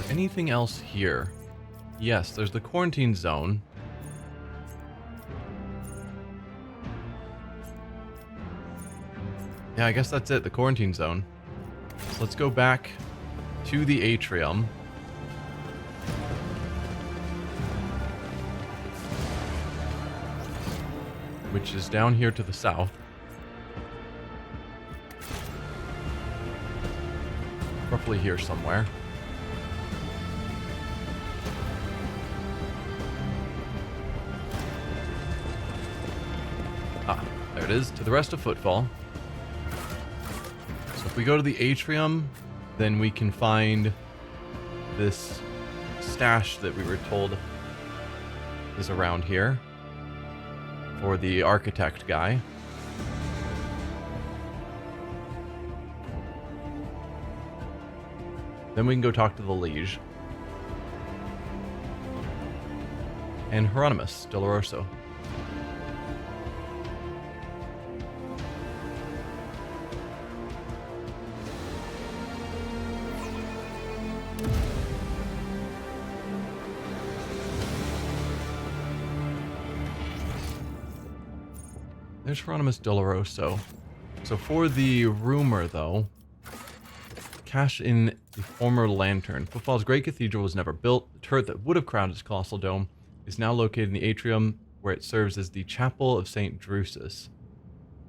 there anything else here? Yes, there's the quarantine zone. Yeah, I guess that's it, the quarantine zone. So let's go back to the atrium. Which is down here to the south. Roughly here somewhere. Ah, there it is, to the rest of Footfall. So if we go to the atrium, then we can find this stash that we were told is around here for the architect guy. Then we can go talk to the liege. And Hieronymus Doloroso. There's Hieronymus Doloroso. So for the rumor, though, cache in the former lantern. Footfall's great cathedral was never built. The turret that would have crowned its colossal dome is now located in the atrium, where it serves as the chapel of St. Drusus.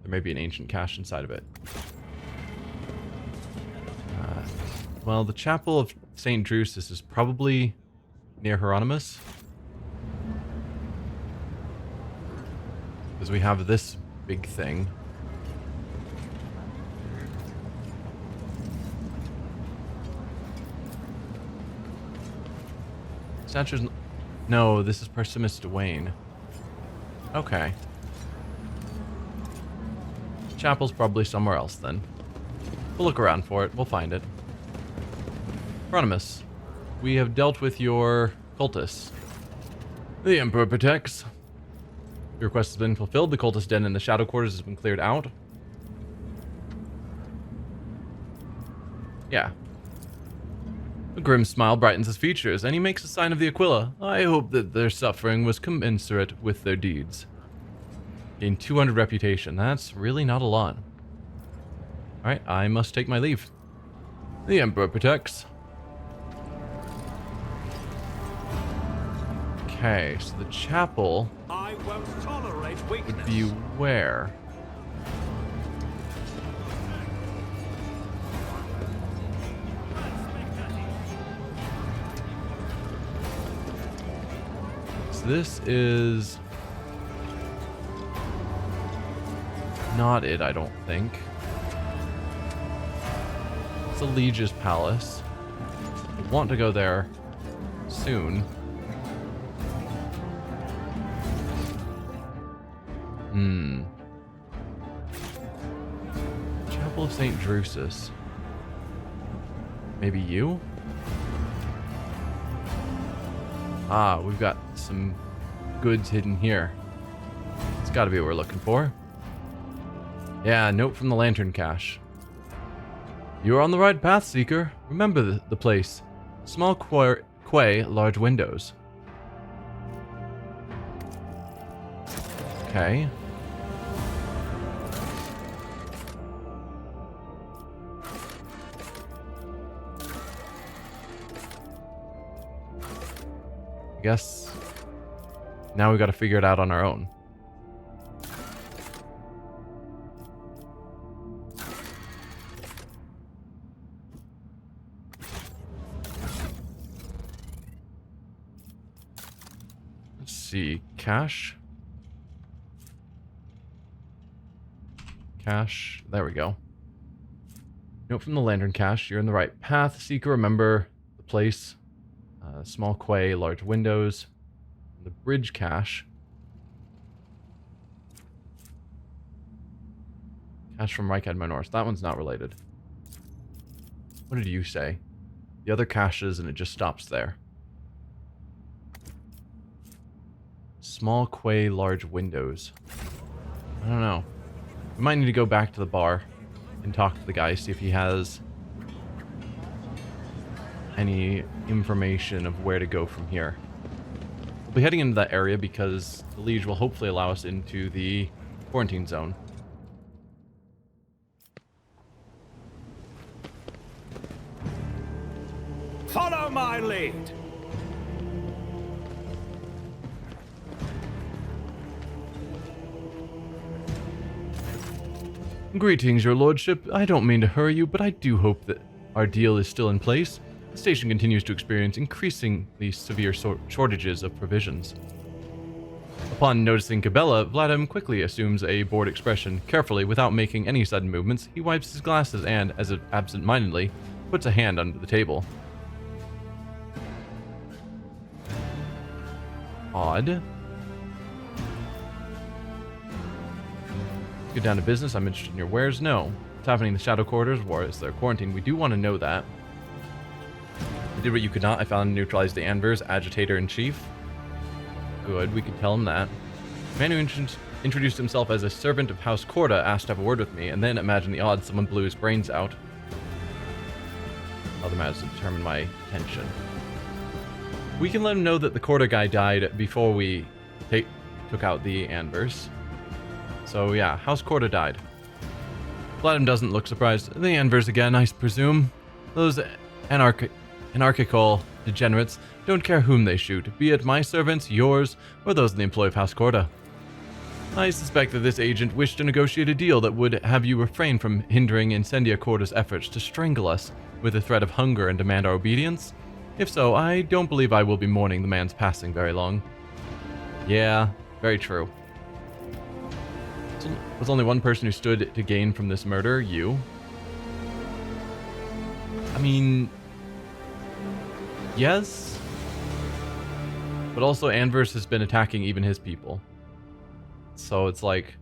There may be an ancient cache inside of it. Well, the chapel of St. Drusus is probably near Hieronymus, because we have this big thing. Statue's... No, this is Persimus Dwayne. Okay. Chapel's probably somewhere else then. We'll look around for it. We'll find it. Hieronymus, we have dealt with your cultists. The Emperor protects. Your request has been fulfilled. The cultist den in the shadow quarters has been cleared out. Yeah. A grim smile brightens his features, and he makes a sign of the Aquila. I hope that their suffering was commensurate with their deeds. Gain 200 reputation. That's really not a lot. Alright, I must take my leave. The Emperor protects. Okay, so the chapel I won't tolerate weakness. would be where? So this is not it, I don't think. It's the Liege's palace. I want to go there soon. Chapel of St. Drusus. Maybe you? Ah, we've got some goods hidden here. It's gotta be what we're looking for. Yeah, note from the lantern cache. You are on the right path, Seeker. Remember the place. Small quay, large windows. Okay. I guess now we got to figure it out on our own. Let's see, cache. Cache, there we go. Note from the lantern cache, you're in the right path. Seeker, remember the place. Small quay, large windows. The bridge cache. Cache from Reichad Minorus. That one's not related. What did you say? The other caches and it just stops there. Small quay, large windows. I don't know. We might need to go back to the bar and talk to the guy, see if he has any information of where to go from here. We'll be heading into that area because the Liege will hopefully allow us into the quarantine zone. Follow my lead. Greetings, your lordship. I don't mean to hurry you, but I do hope that our deal is still in place. The station continues to experience increasingly severe shortages of provisions. Upon noticing Cabela, Vladimir quickly assumes a bored expression. Carefully, without making any sudden movements, he wipes his glasses and, as if absent-mindedly, puts a hand under the table. Odd. Get down to business. I'm interested in your wares. No. What's happening in the shadow corridors? Or is there quarantine? We do want to know that. I did what you could not. I found and neutralized the Anvers, agitator-in-chief. Good, we could tell him that. The man who introduced himself as a servant of House Corda asked to have a word with me, and then, imagine the odds, someone blew his brains out. Other matters to determine my attention. We can let him know that the Corda guy died before we took out the Anvers. So yeah, House Corda died. Vladimir doesn't look surprised. The Anvers again, I presume. Those anarchical degenerates don't care whom they shoot, be it my servants, yours, or those in the employ of House Corda. I suspect that this agent wished to negotiate a deal that would have you refrain from hindering Incendia Corda's efforts to strangle us with the threat of hunger and demand our obedience. If so, I don't believe I will be mourning the man's passing very long. Yeah, very true. Was only one person who stood to gain from this murder, you. I mean, yes, but also Anvers has been attacking even his people. So it's like,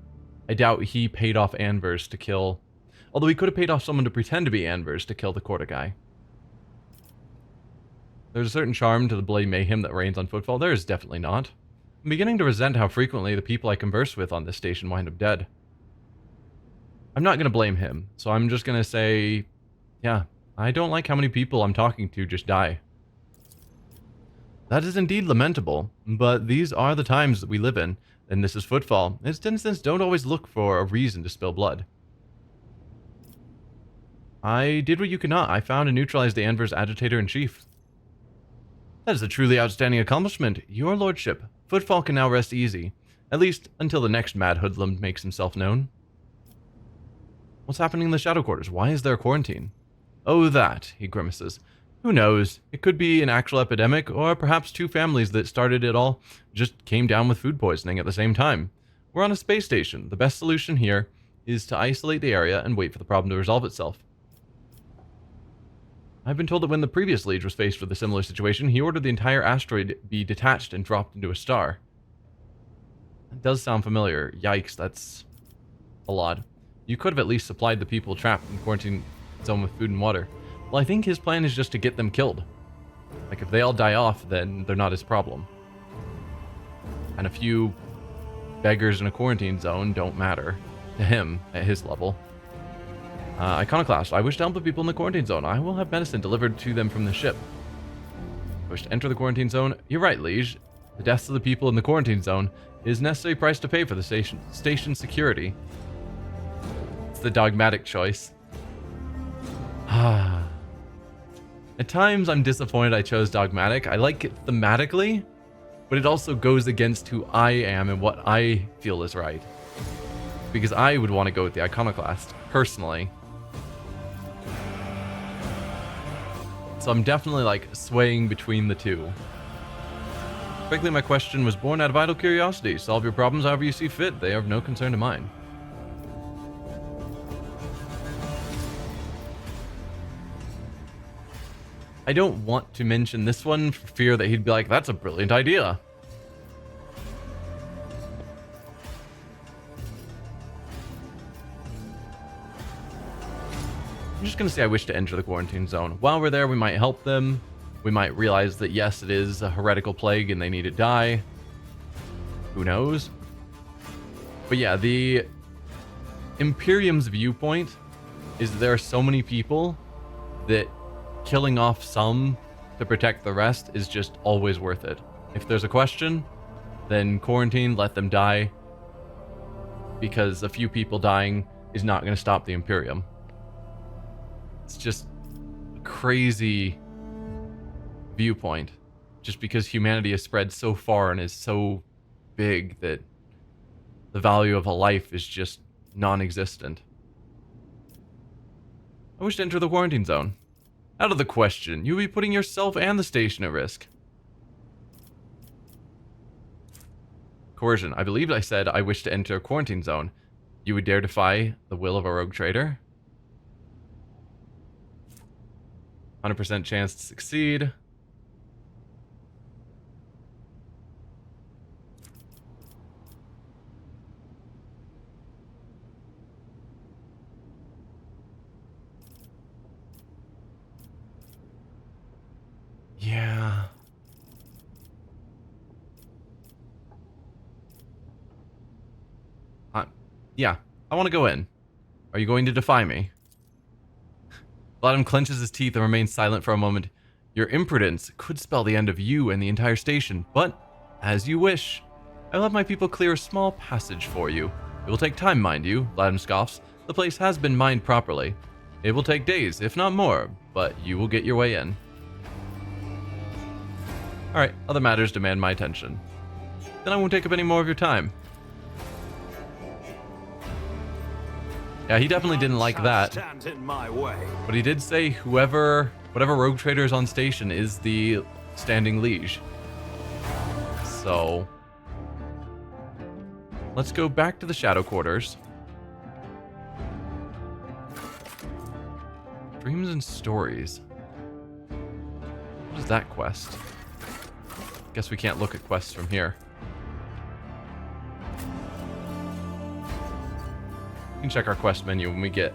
I doubt he paid off Anvers to kill, although he could have paid off someone to pretend to be Anvers to kill the Corda guy. There's a certain charm to the bloody mayhem that reigns on Footfall. There is definitely not. I'm beginning to resent how frequently the people I converse with on this station wind up dead. I'm not going to blame him, so I'm just going to say, yeah, I don't like how many people I'm talking to just die. That is indeed lamentable, but these are the times that we live in, and this is Footfall. Its denizens don't always look for a reason to spill blood. I did what you could not. I found and neutralized the Anvers agitator-in-chief. That is a truly outstanding accomplishment, your lordship. Footfall can now rest easy, at least until the next mad hoodlum makes himself known. What's happening in the shadow quarters? Why is there a quarantine? Oh, that, he grimaces. Who knows? It could be an actual epidemic, or perhaps two families that started it all just came down with food poisoning at the same time. We're on a space station. The best solution here is to isolate the area and wait for the problem to resolve itself. I've been told that when the previous Liege was faced with a similar situation, he ordered the entire asteroid be detached and dropped into a star. That does sound familiar. Yikes, that's a lot. You could have at least supplied the people trapped in the quarantine zone with food and water. Well, I think his plan is just to get them killed. Like, if they all die off, then they're not his problem. And a few beggars in a quarantine zone don't matter to him at his level. Iconoclast, I wish to help the people in the quarantine zone. I will have medicine delivered to them from the ship. Wish to enter the quarantine zone? You're right, Liege. The deaths of the people in the quarantine zone is a necessary price to pay for the station security. It's the dogmatic choice. At times, I'm disappointed I chose dogmatic. I like it thematically, but it also goes against who I am and what I feel is right. Because I would want to go with the Iconoclast, personally. So I'm definitely, like, swaying between the two. Frankly, my question was born out of idle curiosity. Solve your problems however you see fit. They are of no concern to mine. I don't want to mention this one for fear that he'd be like, that's a brilliant idea. I'm just going to say I wish to enter the quarantine zone. While we're there, we might help them. We might realize that, yes, it is a heretical plague and they need to die. Who knows? But yeah, the Imperium's viewpoint is that there are so many people that killing off some to protect the rest is just always worth it. If there's a question, then quarantine, let them die, because a few people dying is not going to stop the Imperium. It's just a crazy viewpoint, just because humanity has spread so far and is so big that the value of a life is just non-existent. I wish to enter the quarantine zone. Out of the question. You'll be putting yourself and the station at risk. Coercion. I believe I said I wish to enter a quarantine zone. You would dare defy the will of a rogue trader? 100% chance to succeed. Yeah. Yeah, I want to go in. Are you going to defy me? Vladimir clenches his teeth and remains silent for a moment. Your imprudence could spell the end of you and the entire station, but as you wish. I will have my people clear a small passage for you. It will take time, mind you, Vladimir scoffs. The place has been mined properly. It will take days, if not more, but you will get your way in. Alright, other matters demand my attention. Then I won't take up any more of your time. Yeah, he definitely didn't like that. But he did say whatever rogue trader is on station is the standing liege. So let's go back to the shadow quarters. Dreams and stories. What is that quest? Guess we can't look at quests from here. We can check our quest menu when we get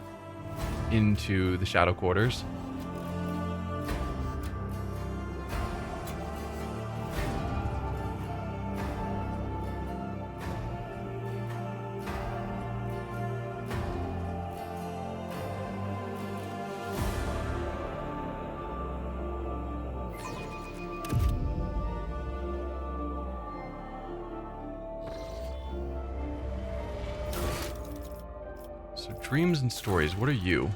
into the shadow quarters. Dreams and stories, what are you?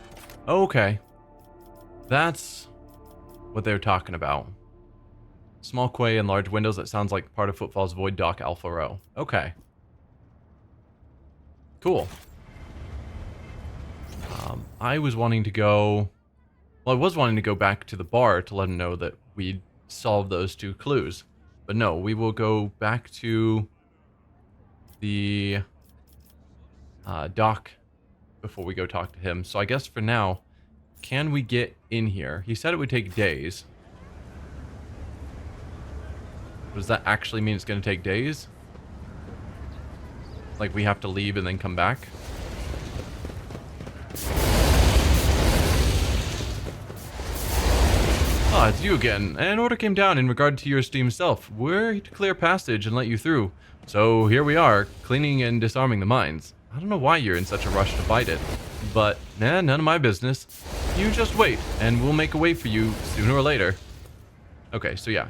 Oh, okay. That's what they're talking about. Small quay and large windows, that sounds like part of Footfall's Void Dock Alpha Row. Okay. Cool. I was wanting to go... Well, I was wanting to go back to the bar to let him know that we'd solved those 2 clues. But no, we will go back to the dock before we go talk to him. So I guess for now, can we get in here? He said it would take days. Does that actually mean it's going to take days? Like we have to leave and then come back? Ah, it's you again. An order came down in regard to your esteemed self. We're to clear passage and let you through. So here we are, cleaning and disarming the mines. I don't know why you're in such a rush to fight it, but none of my business. You just wait, and we'll make a way for you sooner or later. Okay, so yeah.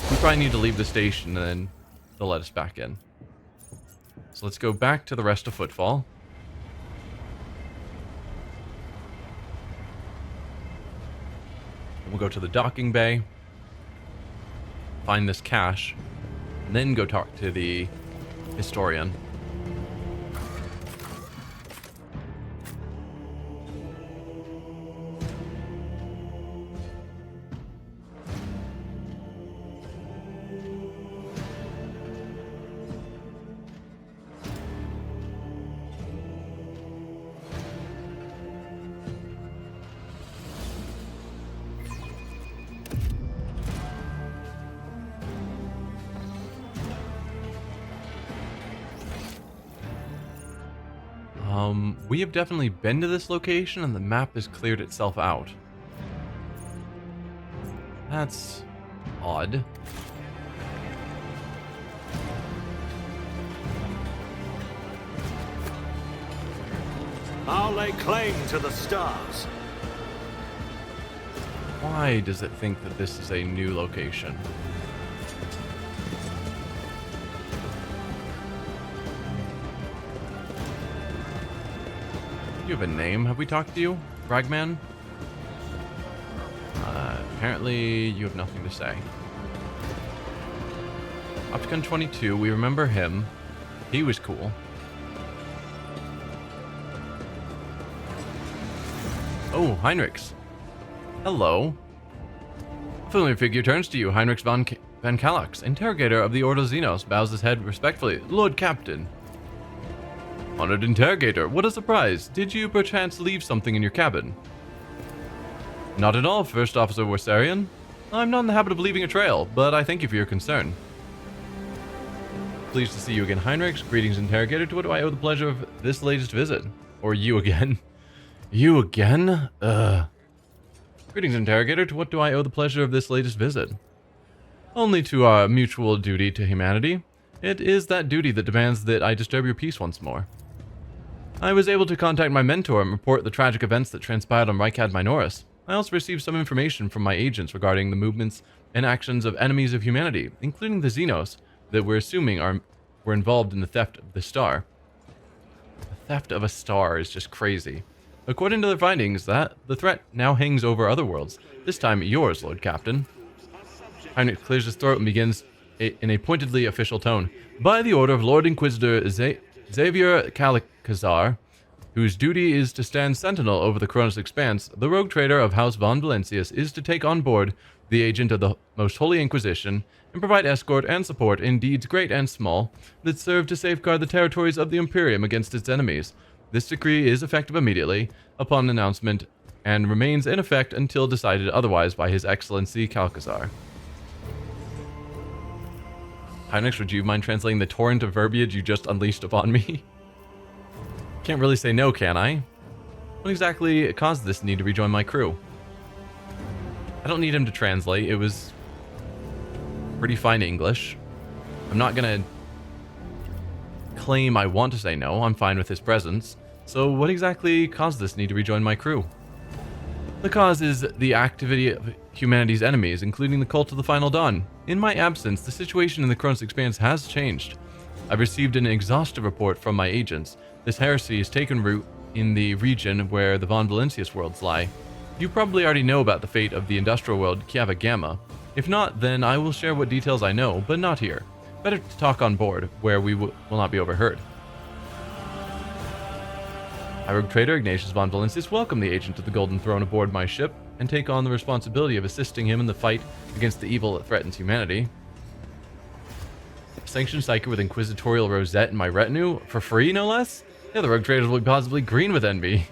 We probably need to leave the station, and then they'll let us back in. So let's go back to the rest of Footfall. We'll go to the docking bay, find this cache, and then go talk to the historian. We have definitely been to this location and the map has cleared itself out. That's odd. I'll lay claim to the stars. Why does it think that this is a new location? You have a name? Have we talked to you? Ragman? Apparently you have nothing to say. Opticon 22, we remember him. He was cool. Oh, Heinrichs. Hello. A familiar figure turns to you. Heinrichs van Kallax, interrogator of the Order Xenos, bows his head respectfully. Lord Captain. Honored interrogator, what a surprise. Did you perchance leave something in your cabin? Not at all, First Officer Worsarian. I'm not in the habit of leaving a trail, but I thank you for your concern. Pleased to see you again, Heinrichs. Greetings, interrogator. To what do I owe the pleasure of this latest visit? Or you again? You again? Greetings, interrogator. To what do I owe the pleasure of this latest visit? Only to our mutual duty to humanity. It is that duty that demands that I disturb your peace once more. I was able to contact my mentor and report the tragic events that transpired on Rykad Minoris. I also received some information from my agents regarding the movements and actions of enemies of humanity, including the Xenos, that we're assuming were involved in the theft of the star. The theft of a star is just crazy. According to their findings, the threat now hangs over other worlds, this time yours, Lord Captain. Heinrich clears his throat and begins in a pointedly official tone. By the order of Lord Inquisitor Xavier Calcazar, whose duty is to stand sentinel over the Koronus Expanse, the rogue trader of House von Valencius is to take on board the agent of the Most Holy Inquisition and provide escort and support in deeds great and small that serve to safeguard the territories of the Imperium against its enemies. This decree is effective immediately upon announcement and remains in effect until decided otherwise by His Excellency Calcazar. Heinrich, would you mind translating the torrent of verbiage you just unleashed upon me? Can't really say no, can I? What exactly caused this need to rejoin my crew? I don't need him to translate. It was pretty fine English. I'm not gonna claim I want to say no. I'm fine with his presence. So what exactly caused this need to rejoin my crew? The cause is the activity of humanity's enemies, including the Cult of the Final Dawn. In my absence, the situation in the Koronus Expanse has changed. I've received an exhaustive report from my agents. This heresy has taken root in the region where the Von Valencius worlds lie. You probably already know about the fate of the industrial world Kiava Gamma. If not, then I will share what details I know, but not here. Better to talk on board, where we will not be overheard. I, rogue trader Ignatius von Valencius, welcome the agent of the Golden Throne aboard my ship and take on the responsibility of assisting him in the fight against the evil that threatens humanity. Sanctioned psyker with Inquisitorial rosette in my retinue, for free no less? Yeah, the rogue traders will be possibly green with envy.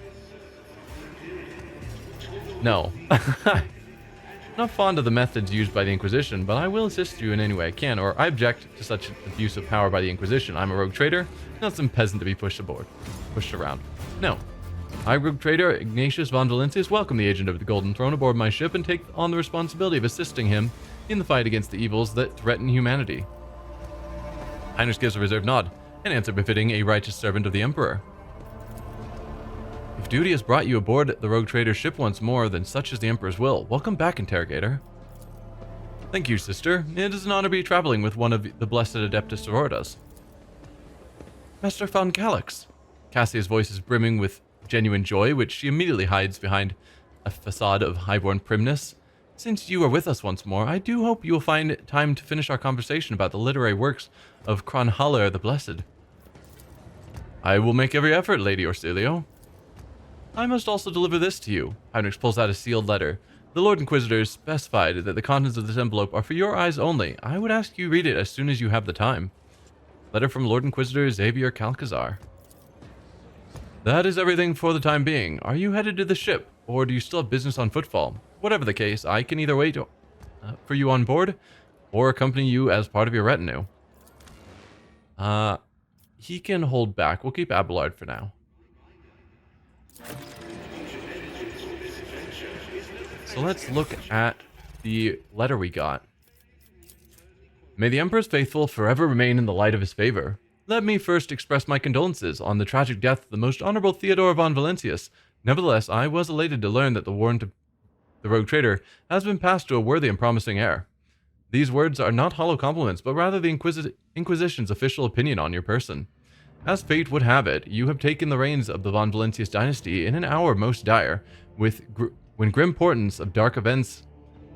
No. Not fond of the methods used by the Inquisition, but I will assist you in any way I can, or I object to such abuse of power by the Inquisition. I'm a rogue trader, not some peasant to be pushed around. No. I, rogue trader Ignatius von Valencius, welcome the agent of the Golden Throne aboard my ship and take on the responsibility of assisting him in the fight against the evils that threaten humanity. Heinrich gives a reserved nod, an answer befitting a righteous servant of the Emperor. If duty has brought you aboard the rogue trader's ship once more, then such is the Emperor's will. Welcome back, interrogator. Thank you, sister. It is an honor to be traveling with one of the blessed Adeptus Sororitas. Master von Kallax. Cassia's voice is brimming with genuine joy, which she immediately hides behind a facade of highborn primness. Since you are with us once more, I do hope you will find time to finish our conversation about the literary works of Kronhaller the Blessed. I will make every effort, Lady Orsilio. I must also deliver this to you. Heinrich pulls out a sealed letter. The Lord Inquisitor specified that the contents of this envelope are for your eyes only. I would ask you read it as soon as you have the time. Letter from Lord Inquisitor Xavier Calcazar. That is everything for the time being. Are you headed to the ship, or do you still have business on footfall? Whatever the case, I can either wait for you on board, or accompany you as part of your retinue. He can hold back. We'll keep Abelard for now. So let's look at the letter we got. May the Emperor's faithful forever remain in the light of his favor. Let me first express my condolences on the tragic death of the most honorable Theodore von Valencius. Nevertheless, I was elated to learn that the warrant of the rogue trader, has been passed to a worthy and promising heir. These words are not hollow compliments, but rather the Inquisition's official opinion on your person. As fate would have it, you have taken the reins of the Von Valentius dynasty in an hour most dire, when grim portents of dark events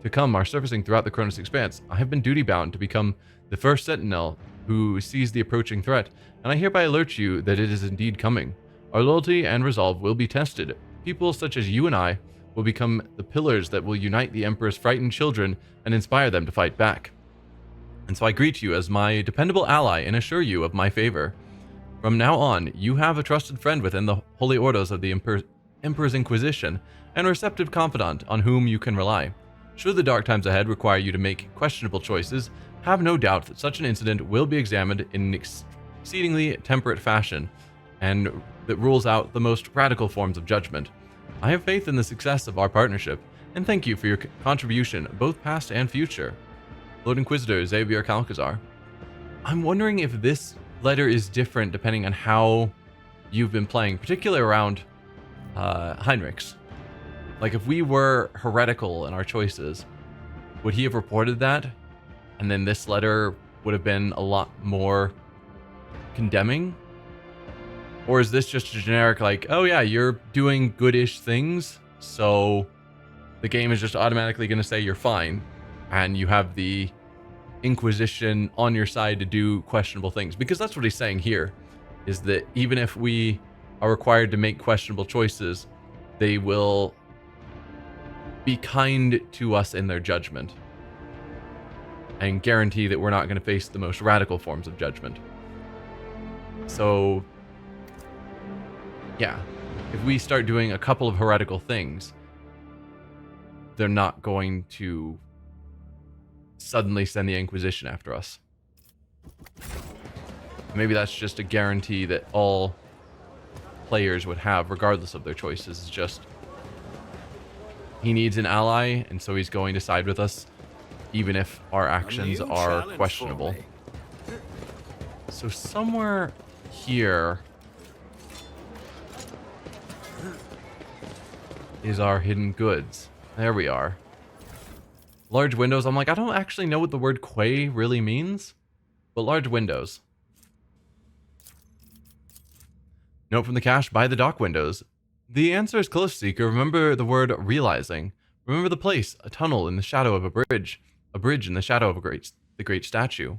to come are surfacing throughout the Koronus Expanse. I have been duty-bound to become the first sentinel who sees the approaching threat, and I hereby alert you that it is indeed coming. Our loyalty and resolve will be tested. People such as you and I will become the pillars that will unite the Emperor's frightened children and inspire them to fight back. And so I greet you as my dependable ally and assure you of my favor. From now on, you have a trusted friend within the holy orders of the Emperor's Inquisition, and a receptive confidant on whom you can rely. Should the dark times ahead require you to make questionable choices, have no doubt that such an incident will be examined in an exceedingly temperate fashion, and that rules out the most radical forms of judgment. I have faith in the success of our partnership, and thank you for your contribution, both past and future. Lord Inquisitor Xavier Calcazar. I'm wondering if this letter is different depending on how you've been playing, particularly around Heinrich's. Like, if we were heretical in our choices, would he have reported that? And then this letter would have been a lot more condemning? Or is this just a generic, like, oh yeah, you're doing goodish things, so the game is just automatically going to say you're fine, and you have the Inquisition on your side to do questionable things? Because that's what he's saying here, is that even if we are required to make questionable choices, they will be kind to us in their judgment and guarantee that we're not going to face the most radical forms of judgment. So yeah, if we start doing a couple of heretical things, they're not going to suddenly send the Inquisition after us. Maybe that's just a guarantee that all players would have, regardless of their choices. Is just, he needs an ally, and so he's going to side with us, even if our actions are questionable. So somewhere here is our hidden goods. There we are. Large windows. I'm like, I don't actually know what the word quay really means, but large windows. Note from the cache, by the dock windows. The answer is close, Seeker. Remember the word realizing. Remember the place, a tunnel in the shadow of a bridge in the shadow of the great statue.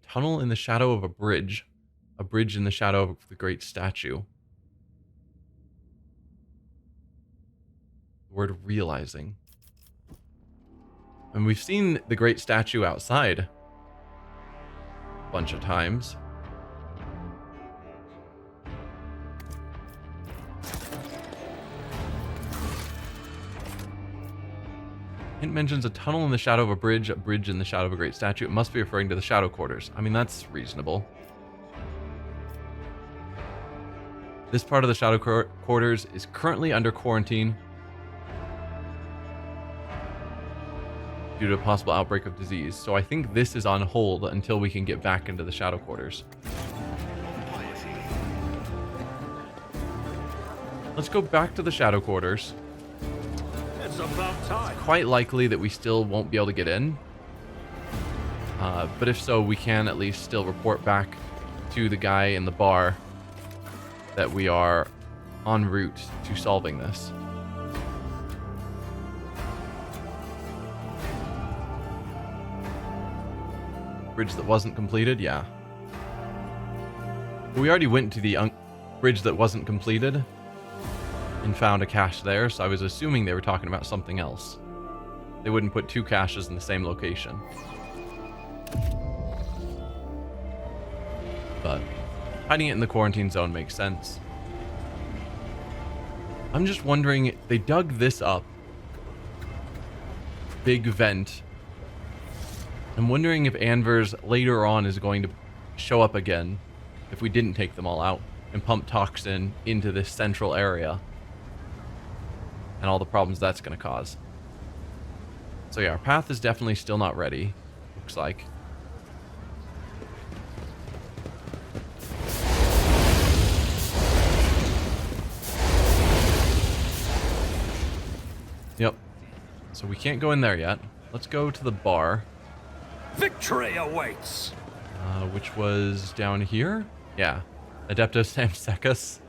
A tunnel in the shadow of a bridge in the shadow of the great statue. The word realizing. And we've seen the great statue outside a bunch of times. Hint mentions a tunnel in the shadow of a bridge in the shadow of a great statue. It must be referring to the shadow quarters. I mean, that's reasonable. This part of the shadow quarters is currently under quarantine due to a possible outbreak of disease. So I think this is on hold until we can get back into the shadow quarters. Let's go back to the shadow quarters. It's about time. It's quite likely that we still won't be able to get in. But if so, we can at least still report back to the guy in the bar that we are en route to solving this. Bridge that wasn't completed? Yeah. We already went to the bridge that wasn't completed and found a cache there, so I was assuming they were talking about something else. They wouldn't put two caches in the same location. But hiding it in the quarantine zone makes sense. I'm just wondering, they dug this up. Big vent. I'm wondering if Anvers later on is going to show up again if we didn't take them all out and pump toxin into this central area and all the problems that's going to cause. So yeah, our path is definitely still not ready, looks like. Yep. So we can't go in there yet. Let's go to the bar. Victory awaits. Which was down here? Yeah. Adeptus Amsecus.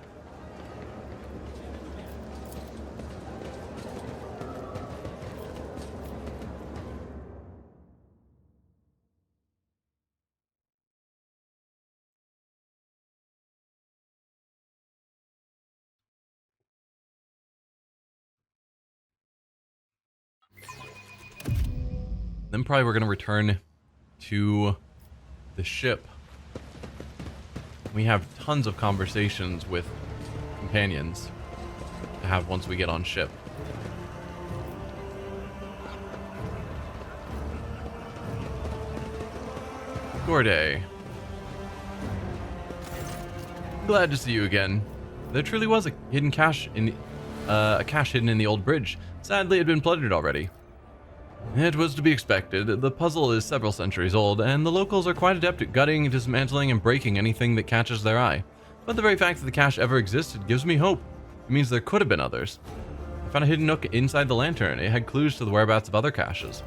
Then probably we're going to return to the ship. We have tons of conversations with companions to have once we get on ship. Gorday. Glad to see you again. There truly was a hidden cache in a cache hidden in the old bridge. Sadly, it had been plundered already. It was to be expected. The puzzle is several centuries old, and the locals are quite adept at gutting, dismantling, and breaking anything that catches their eye. But the very fact that the cache ever existed gives me hope. It means there could have been others. I found a hidden nook inside the lantern. It had clues to the whereabouts of other caches.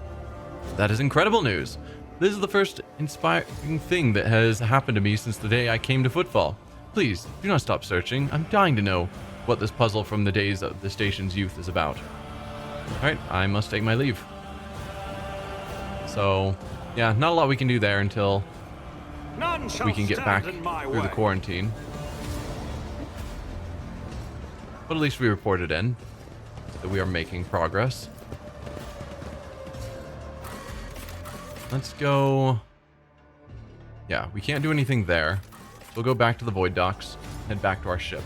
That is incredible news. This is the first inspiring thing that has happened to me since the day I came to Footfall. Please, do not stop searching. I'm dying to know what this puzzle from the days of the station's youth is about. Alright, I must take my leave. So, yeah, not a lot we can do there until we can get back through the quarantine. But at least we reported in that we are making progress. Let's go. Yeah, we can't do anything there. We'll go back to the void docks, head back to our ship.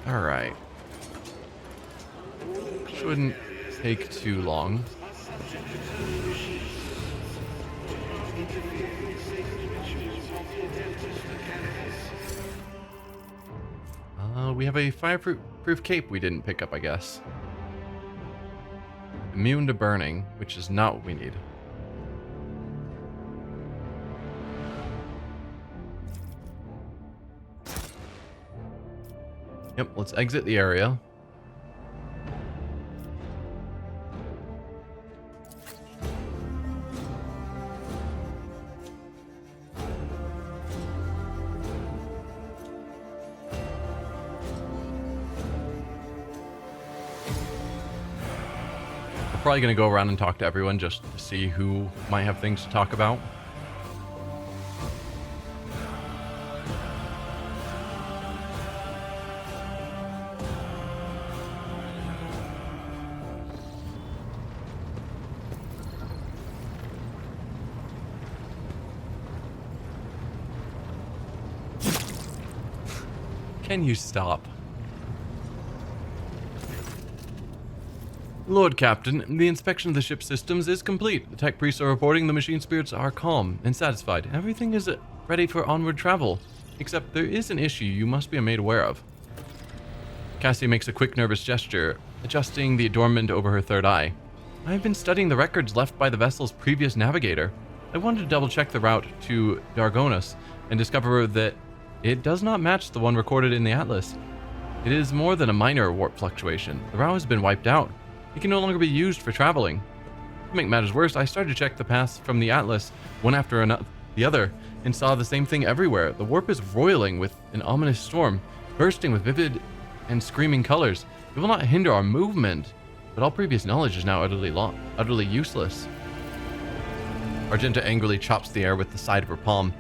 All right. Shouldn't take too long. We have a fireproof cape we didn't pick up, I guess. Immune to burning, which is not what we need. Yep, let's exit the area. We're probably going to go around and talk to everyone just to see who might have things to talk about. Can you stop? Lord Captain, the inspection of the ship's systems is complete. The tech priests are reporting the machine spirits are calm and satisfied. Everything is ready for onward travel. Except there is an issue you must be made aware of. Cassie makes a quick nervous gesture, adjusting the adornment over her third eye. I have been studying the records left by the vessel's previous navigator. I wanted to double check the route to Dargonus and discover that it does not match the one recorded in the Atlas. It is more than a minor warp fluctuation. The route has been wiped out. It can no longer be used for traveling. To make matters worse, I started to check the paths from the Atlas, one after the other, and saw the same thing everywhere. The warp is roiling with an ominous storm, bursting with vivid and screaming colors. It will not hinder our movement, but all previous knowledge is now utterly useless. Argenta angrily chops the air with the side of her palm.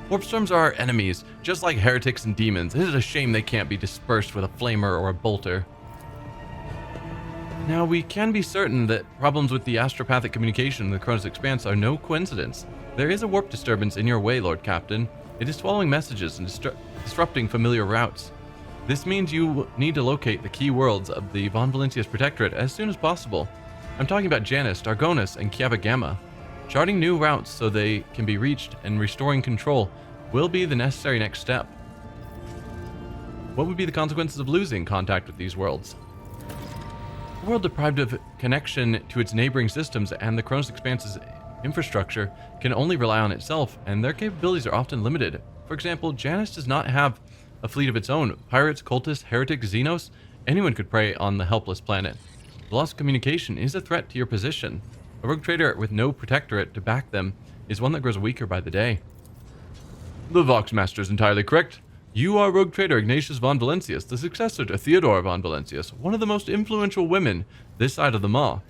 Warp storms are our enemies, just like heretics and demons. It is a shame they can't be dispersed with a flamer or a bolter. Now, we can be certain that problems with the astropathic communication in the Koronus Expanse are no coincidence. There is a warp disturbance in your way, Lord Captain. It is swallowing messages and disrupting familiar routes. This means you need to locate the key worlds of the Von Valencia's Protectorate as soon as possible. I'm talking about Janus, Dargonus, and Kiava Gamma. Charting new routes so they can be reached and restoring control will be the necessary next step. What would be the consequences of losing contact with these worlds? A world deprived of connection to its neighboring systems and the Koronus Expanse's infrastructure can only rely on itself, and their capabilities are often limited. For example, Janus does not have a fleet of its own. Pirates, cultists, heretics, xenos, anyone could prey on the helpless planet. The loss of communication is a threat to your position. A rogue trader with no protectorate to back them is one that grows weaker by the day. The Voxmaster is entirely correct. You are rogue trader Ignatius von Valentius, the successor to Theodora von Valentius, one of the most influential women this side of the Maw.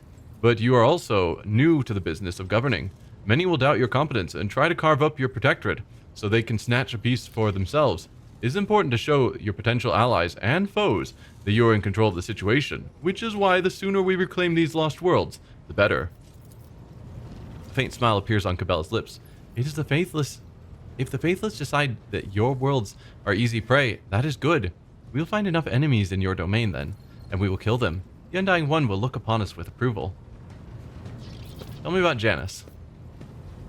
But you are also new to the business of governing. Many will doubt your competence and try to carve up your protectorate so they can snatch a piece for themselves. It is important to show your potential allies and foes that you are in control of the situation, which is why the sooner we reclaim these lost worlds, the better. A faint smile appears on Cabela's lips. It is the faithless. If the faithless decide that your worlds are easy prey, that is good. We'll find enough enemies in your domain then, and we will kill them. The Undying One will look upon us with approval. Tell me about Janus.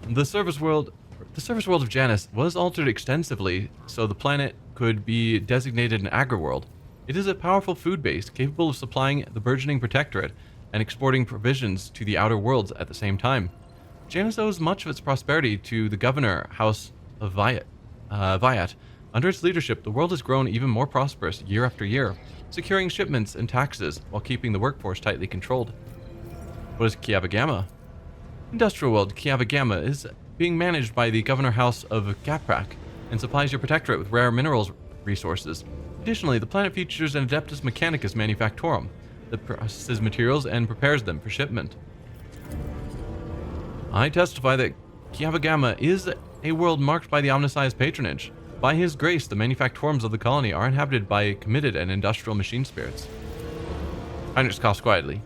The service world of Janus was altered extensively so the planet could be designated an agri-world. It is a powerful food base capable of supplying the burgeoning protectorate and exporting provisions to the outer worlds at the same time. Janus owes much of its prosperity to the governor house of Viat. Under its leadership, the world has grown even more prosperous year after year, securing shipments and taxes while keeping the workforce tightly controlled. What is Kiava Gamma? Industrial world Kiava Gamma is being managed by the governor house of Gaprak and supplies your protectorate with rare minerals resources. Additionally, the planet features an Adeptus Mechanicus Manufactorum that processes materials and prepares them for shipment. I testify that Kiava Gamma is a world marked by the Omnisci's patronage. By his grace, the manufactorums of the colony are inhabited by committed and industrial machine spirits. Heinrich coughs quietly.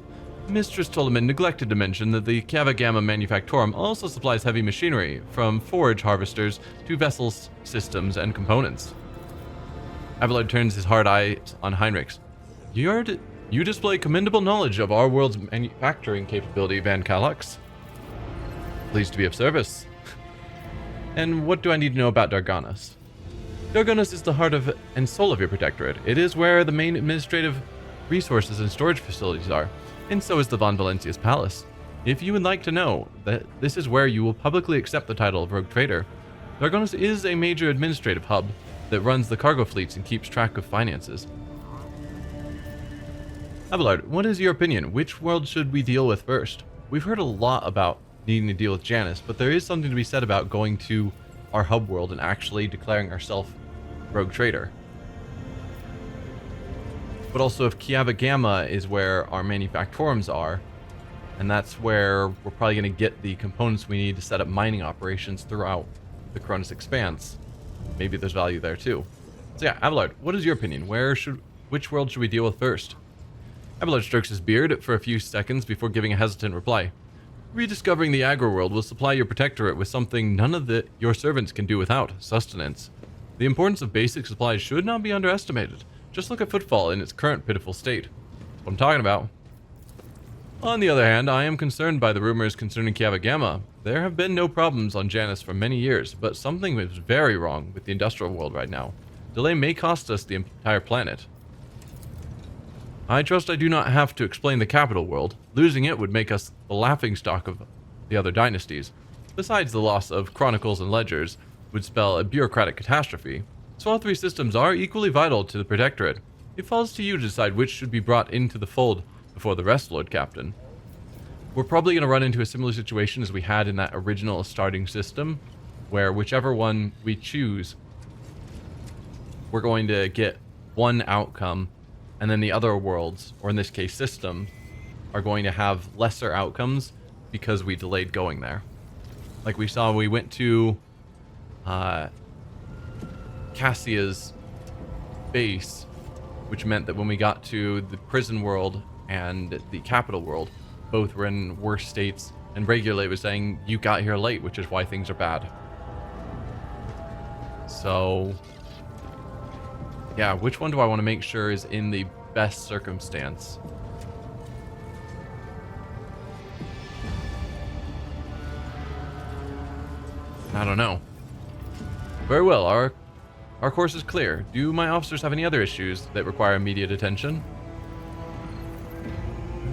Mistress Tolman neglected to mention that the Kiava Gamma Manufactorum also supplies heavy machinery, from forage harvesters to vessel systems and components. Abelard turns his hard eyes on Heinrich's. You display commendable knowledge of our world's manufacturing capability, Van Kalux. Pleased to be of service. And what do I need to know about Darganas? Darganas is the heart of and soul of your protectorate. It is where the main administrative resources and storage facilities are, and so is the Von Valentius Palace. If you would like to know that this is where you will publicly accept the title of Rogue Trader, Darganas is a major administrative hub that runs the cargo fleets and keeps track of finances. Abelard, what is your opinion? Which world should we deal with first? We've heard a lot about needing to deal with Janus, but there is something to be said about going to our hub world and actually declaring ourselves Rogue Trader. But also, if Kiava Gamma is where our manufactorums are, and that's where we're probably going to get the components we need to set up mining operations throughout the Koronus Expanse, maybe there's value there too. So yeah, Abelard, what is your opinion? Which world should we deal with first? Abelard strokes his beard for a few seconds before giving a hesitant reply. Rediscovering the agri-world will supply your protectorate with something none of your servants can do without, sustenance. The importance of basic supplies should not be underestimated. Just look at Footfall in its current pitiful state. That's what I'm talking about. On the other hand, I am concerned by the rumors concerning Kiava Gamma. There have been no problems on Janus for many years, but something is very wrong with the industrial world right now. Delay may cost us the entire planet. I trust I do not have to explain the capital world. Losing it would make us the laughingstock of the other dynasties. Besides, the loss of chronicles and ledgers would spell a bureaucratic catastrophe. So all three systems are equally vital to the Protectorate. It falls to you to decide which should be brought into the fold before the rest, Lord Captain. We're probably going to run into a similar situation as we had in that original starting system, where whichever one we choose, we're going to get one outcome, and then the other worlds, or in this case system, are going to have lesser outcomes because we delayed going there. Like we saw, we went to Cassia's base, which meant that when we got to the prison world and the capital world, both were in worse states, and regularly was saying, you got here late, which is why things are bad. So yeah, which one do I want to make sure is in the best circumstance? I don't know. Very well, our Our course is clear. Do my officers have any other issues that require immediate attention?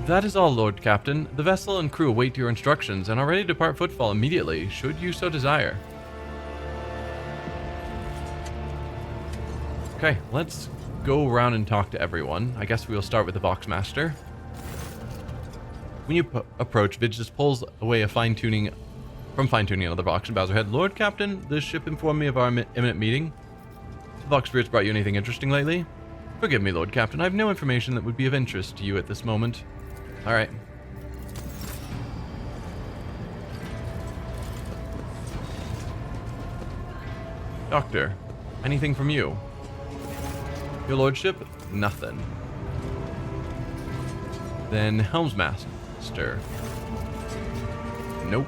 That is all, Lord Captain. The vessel and crew await your instructions and are ready to depart Footfall immediately, should you so desire. Okay, let's go around and talk to everyone. I guess we'll start with the Boxmaster. When you approach, Vidge just pulls away a fine-tuning another box and bows her head. Lord Captain, this ship informed me of our imminent meeting. The Vox Spirits brought you anything interesting lately? Forgive me, Lord Captain. I have no information that would be of interest to you at this moment. Alright. Doctor, anything from you? Your Lordship? Nothing. Then Helmsmaster. Nope.